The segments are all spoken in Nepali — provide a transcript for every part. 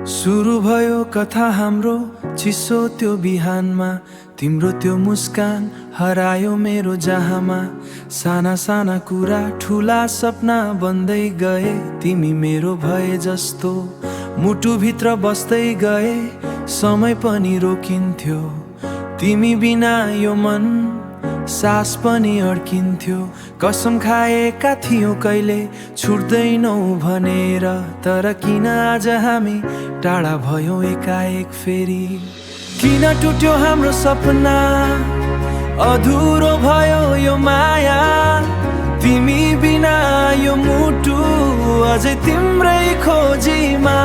सुरु भयो कथा हाम्रो चिसो त्यो बिहानमा, तिम्रो त्यो मुस्कान हरायो मेरो जहाँमा। साना साना कुरा ठुला सपना बन्दै गए, तिमी मेरो भए जस्तो मुटुभित्र बस्दै गए। समय पनि रोकिन्थ्यो, तिमी बिना यो मन सास पनि अड्किन्थ्यो। कसम खाएका थियौं कहिले छुट्दैनौ भनेर, तर किन आज हामी टाढा भयौं एकाएक फेरि। किन टुट्यो हाम्रो सपना, अधुरो भयो यो माया। तिमी बिना यो मुटु अझै तिम्रै खोजीमा।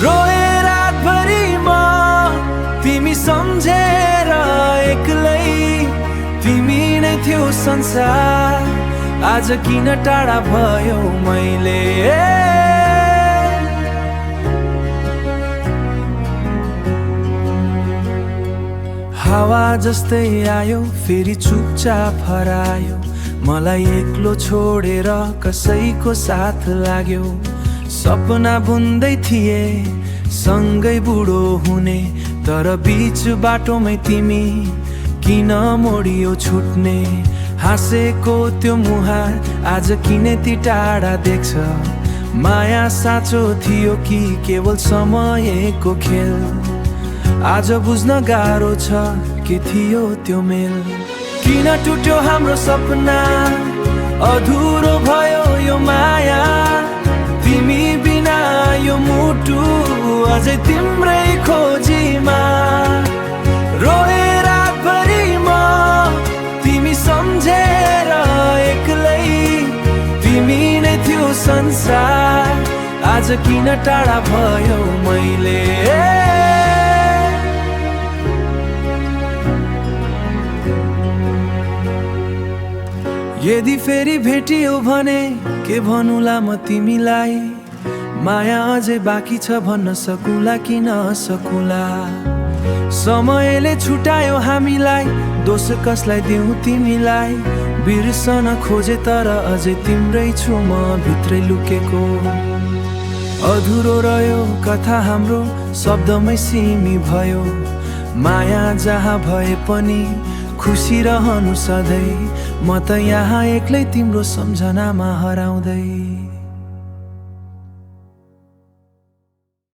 रोए रातभरि म तिमी सम्झेर एक्लै, तिमी नै थियो संसार। आज किन टाढा भयो मैले। हावा जस्तै आयो फेरि चुपचाप हरायो, मलाई एक्लो छोडेर कसैको साथ लाग्यो। सपना बुन्दै थिए सँगै बुढो हुने, तर बीच बाटोमै तिमी किन मोडियो छुट्ने। हाँसेको त्यो मुहार आज किन ती टाढा देख्छ। माया साँचो थियो कि केवल समयको खेल, आज बुझ्न गाह्रो छ के थियो त्यो मेल। किन टुट्यो हाम्रो सपना, अधुरो भयो यो माया। तिमी बिना यो मुटु अझै तिम्रै खोजीमा। रोए रातभरि म तिमी सम्झेर एक्लै, तिमी नै थियो संसार। आज किन टाढा भयो मैले। यदि फेरि भेटियो भने के भनुला म तिमीलाई। माया अझै बाँकी छ भन्न सकुला कि नसकुला। समयले छुटायो हामीलाई, दोष कसलाई दिउँ तिमीलाई। बिर्सन खोजे तर अझै तिम्रै छु म भित्रै लुकेको। अधुरो रह्यो कथा हाम्रो शब्दमै सिमी भयो। माया जहाँ भए पनि खुसी रहनु सधैँ, म त यहाँ एक्लै तिम्रो सम्झनामा हराउँदै।